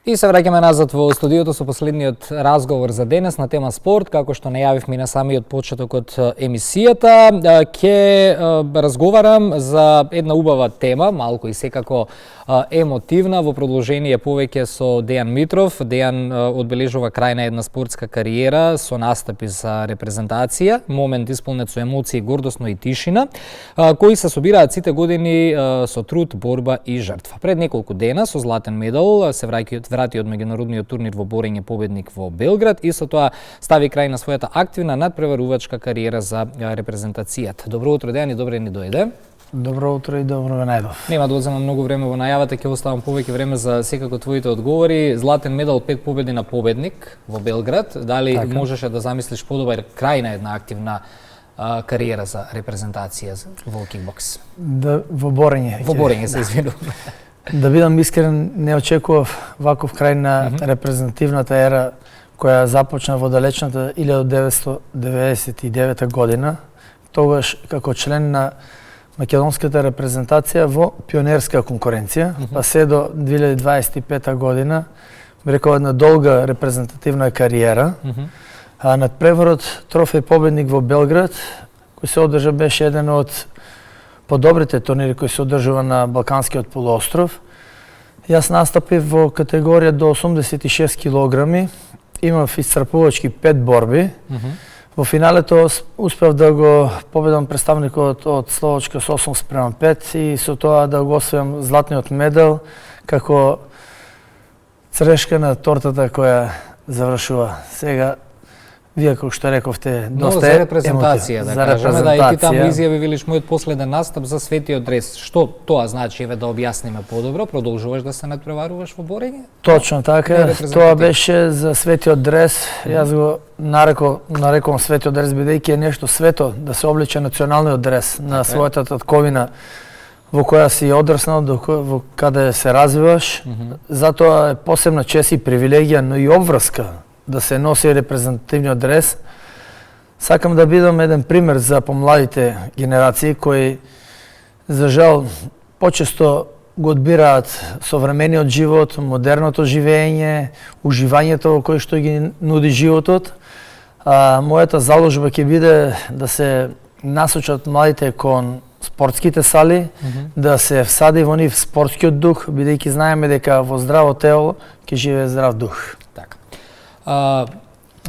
И се враќаме назад во студиото со последниот разговор за денес на тема спорт. Како што најавивме на самиот почеток од емисијата, ќе разговарам за една убава тема, малку и секако емотивна, во продолжение повеќе со Дејан Митров. Дејан одбележува крај на една спортска кариера со настапи за репрезентација, момент исполнет со емоции, гордост, но и тишина, кои се собираат сите години со труд, борба и жртва. Пред неколку дена со златен медал се врати од меѓународниот турнир во борење победник во Белград и со тоа стави крај на својата активна надпреварувачка кариера за репрезентацијата. Добро утро, Дејан, и добре ни дојде. Добро утро и добро ве најдов. Нема да одземам многу време во најавата, ќе оставам повеќе време за секако твоите одговори. Златен медал, 5 победи на победник во Белград. Дали можеше да замислиш подобар крај на една активна кариера за репрезентација во кикбокс? Во борење. Во борење, се извинувам. Да бидам искрен, не очекував ваков крај на репрезентативната ера која започна во далечната 1999 година, тогаш како член на македонската репрезентација во пионерска конкуренција, па се до 2025 година, рекол една долга репрезентативна кариера. Надпреварот трофеј победник во Белград, кој се одржа, беше еден од подобрите турнири кои се одржува на Балканскиот полуостров. Јас настапив во категорија до 86 килограми, имав исцрпувачки 5 борби. Во финалето успев да го победам представникот од Словачка со 8:5 и со тоа да го освојам златниот медал како црешка на тортата која завршува. Сега вие како што рековте, доста за репрезентација, да кажеме, да, и ти таму изјави велиш мојот последен настап за светиот дрес. Што тоа значи, еве да објасниме подобро? Продолжуваш да се надпреваруваш во борење? Точно така, тоа беше за светиот дрес. Јас го нарекувам светиот дрес бидејќи е нешто свето да се облече националниот дрес на својата татковина во која си одраснал, во каде се развиваш. Затоа е посебна чест и привилегија, но и обврска да се носи репрезентативниот дрес. Сакам да бидам еден пример за помладите генерации кои, за жал, почесто го одбираат современиот живот, модерното живење, уживањето во кој што ги нуди животот. Мојата заложба ќе биде да се насочат младите кон спортските сали, да се всади во нив спортскиот дух, бидејќи знаеме дека во здраво тело ќе живее здрав дух.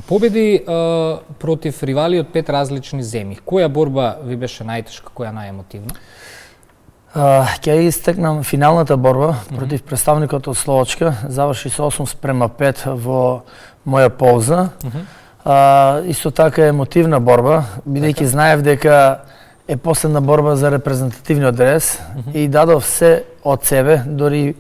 Победи против ривали од 5 различни земји. Која борба ви беше најтешка, која најемотивна? Ќе истекнам финалната борба против представникот од Словачка. Заврши со 8:5 во моја полза. Исто така емотивна борба, бидејќи знаев дека е последна борба за репрезентативниот дрес и дадов се од себе, дори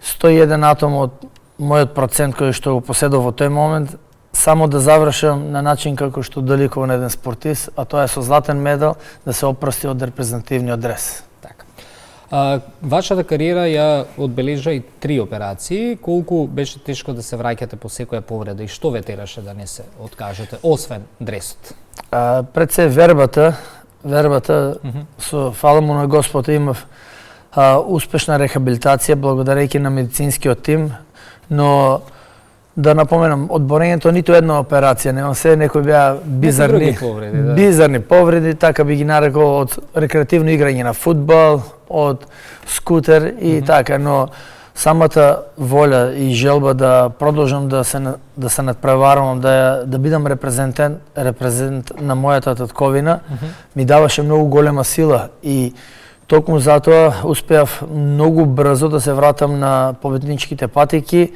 101 атом од мојот процент кој што го поседов во тој момент, само да завршам на начин како што доликува на еден спортист, а тоа е со златен медал, да се опрости од репрезентативниот дрес. Така. Вашата кариера ја одбележа и 3 операции. Колку беше тешко да се враќате по секоја повреда и што ве тераше да не се откажете, освен дресот? Пред се вербата со фала му на Господ имав успешна рехабилитација благодарејќи на медицинскиот тим. Но да напоменам, од борењето ниту една операција нема, се некои беа бизарни повреди, така би ги нарекол, од рекреативно играње на фудбал, од скутер и така, но самата волја и желба да продолжам да се надпреварувам, да бидам репрезент на мојата татковина, ми даваше многу голема сила и токму затоа успеав многу брзо да се вратам на победничките патеки,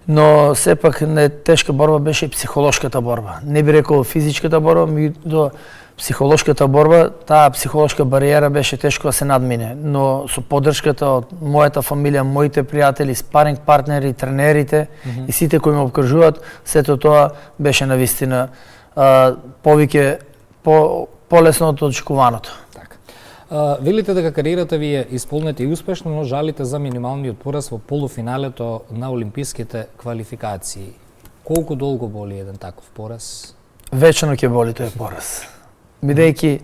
но сепак тешка борба беше и психолошката борба. Не би рекол физичката борба, до психолошката борба, таа психолошка бариера беше тешко да се надмине, но со поддршката од мојата фамилија, моите пријатели, спаринг партнери, тренерите и сите кои ме обкружуваат, сето тоа беше навистина повеќе полесно од очекуваното. Велите дека кариерата ви е исполнета и успешно, но жалите за минималниот пораз во полуфиналето на олимписките квалификации. Колку долго боли еден таков пораз? Вечно ќе боли тој пораз. Бидејќи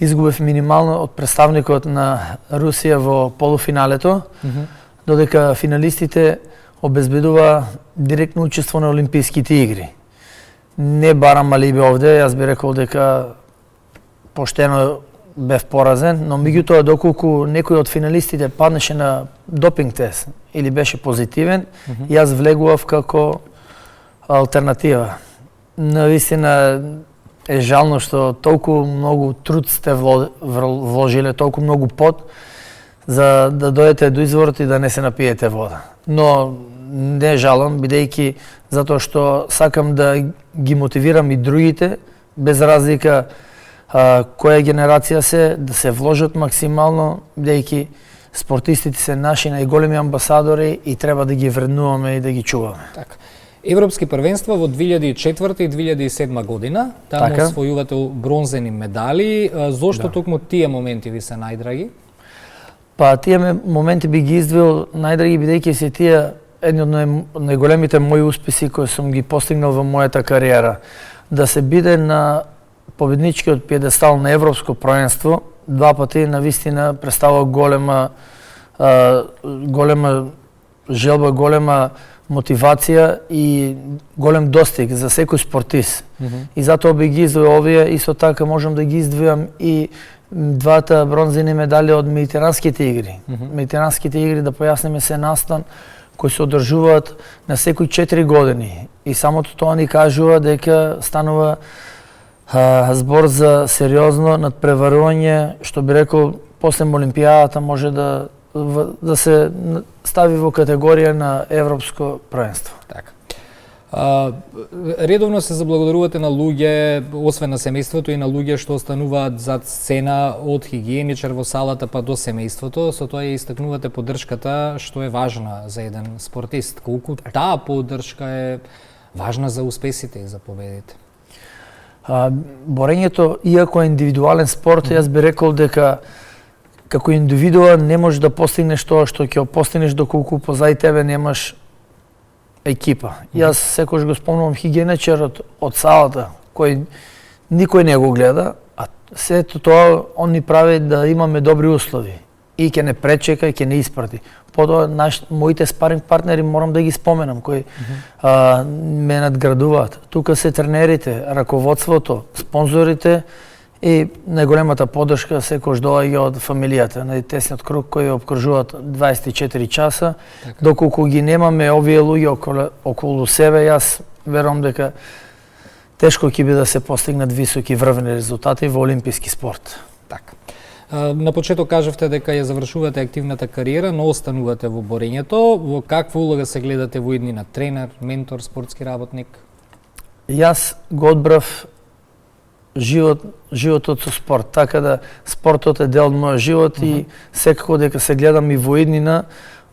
изгубив минимално од представникот на Русија во полуфиналето, додека финалистите обезбедува директно учество на Олимписките игри. Не барам алиби овде, јас би рекол дека поштено бев поразен, но меѓутоа доколку некој од финалистите паднеше на допинг тест или беше позитивен, јас влегував како алтернатива. Навистина е жално што толку многу труд сте вложиле, толку многу пот за да дојдете до изворот и да не се напиете вода. Но не жалам, бидејќи затоа што сакам да ги мотивирам и другите, без разлика која генерација се, да се вложат максимално, бидејќи спортистите се наши најголеми амбасадори и треба да ги вреднуваме и да ги чуваме. Така. Европски првенства во 2004 и 2007 година, таму освојувате бронзени медали. Зошто токму тие моменти ви се најдраги? Па тие моменти би ги издвоил најдраги бидејќи се тие едни од најголемите мои успеси кои сум ги постигнал во мојата кариера. Да се биде на победничкиот пиедестал на Европско првенство, два пати навистина представува голема желба, голема мотивација и голем достиг за секој спортист. И затоа би ги издвоил овие, исто така можам да ги издвојам и двата бронзени медали од Медитеранските игри. Медитеранските игри, да појасниме, се настан кои се одржуваат на секој 4 години. И самото тоа ни кажува дека станува збор за сериозно надпреварување, што би рекол после Олимпијадата може да се стави во категорија на Европско првенство. Така. Редовно се заблагодарувате на луѓе, освен на семејството, и на луѓе што остануваат зад сцена, од хигиеничар во салата па до семејството. Со тоа ја истакнувате поддршката што е важна за еден спортист. Колку таа поддршка е важна за успесите и за победите? Борењето, иако е индивидуален спорт, јас би рекол дека како индивидуа не можеш да постигнеш тоа што ќе постигнеш доколку позади тебе немаш екипа. Јас секогаш го спомнувам хигиеничарот од салата, кој никој не го гледа, а сето тоа он ни прави да имаме добри услови. И ќе не пречека, и ќе не испрати. Потоа моите спаринг партнери морам да ги споменам, кои ме надградуваат. Тука се тренерите, раководството, спонзорите и најголемата поддршка секогаш доаѓа од фамилијата, најтесниот круг кој обкружуваат 24 часа. Доколку ги немаме овие луѓе околу себе, јас верувам дека тешко ќе биде да се постигнат високи врвени резултати во олимписки спорт. Така. На почеток кажавте дека ја завршувате активната кариера, но останувате во борењето. Во каква улога се гледате во иднина? Тренер, ментор, спортски работник? Јас го одбрав животот со спорт, така да спортот е дел од мојот живот и секако дека се гледам и во иднина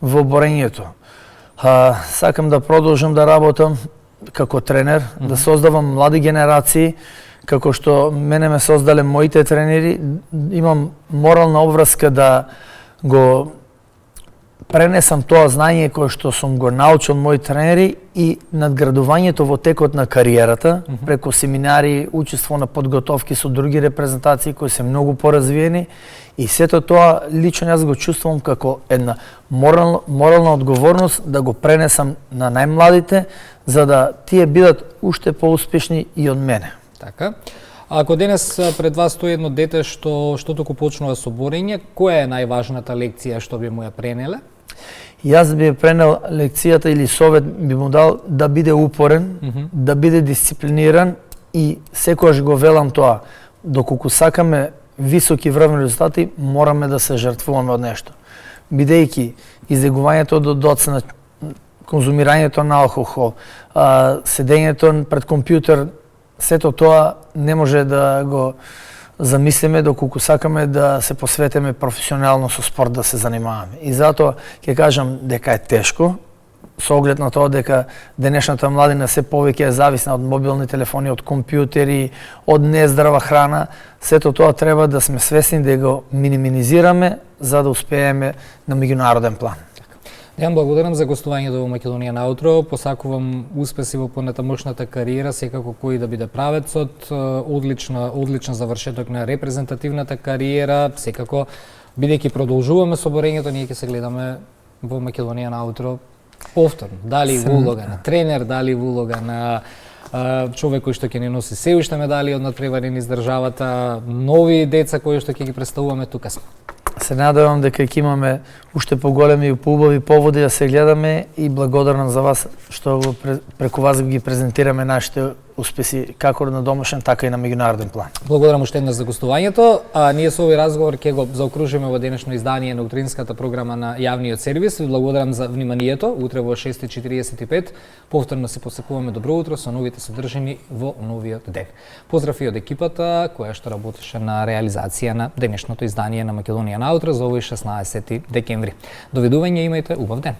во борењето. Сакам да продолжам да работам како тренер, да создавам млади генерации, како што мене ме создале моите тренери. Имам морална обврска да го пренесам тоа знаење кое што сум го научил од мои тренери и надградувањето во текот на кариерата, преку семинари, учество на подготовки со други репрезентации кои се многу поразвиени, и сето тоа лично јас го чувствувам како една морална одговорност да го пренесам на најмладите, за да тие бидат уште поуспешни и од мене. Така. Ако денес пред вас стои едно дете што току почнува со борење, која е најважната лекција што би му ја пренеле? Јас би пренел лекцијата или совет би му дал да биде упорен, да биде дисциплиниран и секогаш го велам тоа. Доколку сакаме високи врвни резултати, мораме да се жртвуваме од нешто. Бидејќи излегувањето до доцна, конзумирањето на алкохол, седењето пред компјутер, сето тоа не може да го замислиме доколку сакаме да се посветиме професионално со спорт да се занимаваме. И затоа ќе кажам дека е тешко, со оглед на тоа дека денешната младина се повеќе е зависна од мобилни телефони, од компјутери, од нездрава храна. Сето тоа треба да сме свесни да го минимизираме за да успееме на меѓународен план. Јан, благодарам за гостувањето во Македонија на утро. Посакувам успеси во понатамошната кариера, секако кој да биде правецот, одличен завршеток на репрезентативната кариера, секако бидејќи продолжуваме со борењето, ние ќе се гледаме во Македонија на утро Повторно, дали во улога на тренер, дали во улога на човек кој што ќе ни носи се уште медали од натпревари низ државата, нови деца кои што ќе ги представуваме, тука сме. Се надевам дека ќе имаме уште поголеми и поубави поводи да се гледаме и благодарам за вас што преку вас ги презентираме нашите успеси како на домашен, така и на меѓународен план. Благодарам уште еднаш за гостувањето. Ние со овој разговор ќе го заокружиме во денешно издание на утринската програма на Јавниот сервис. Ви благодарам за вниманието. Утре во 6:45 повторно се посекуваме. Добро утро со новите содржини во новиот ден. Поздрав и од екипата која што работеше на реализација на денешното издание на Македонија на утро за овој 16 декември. Довидување, имајте убав ден.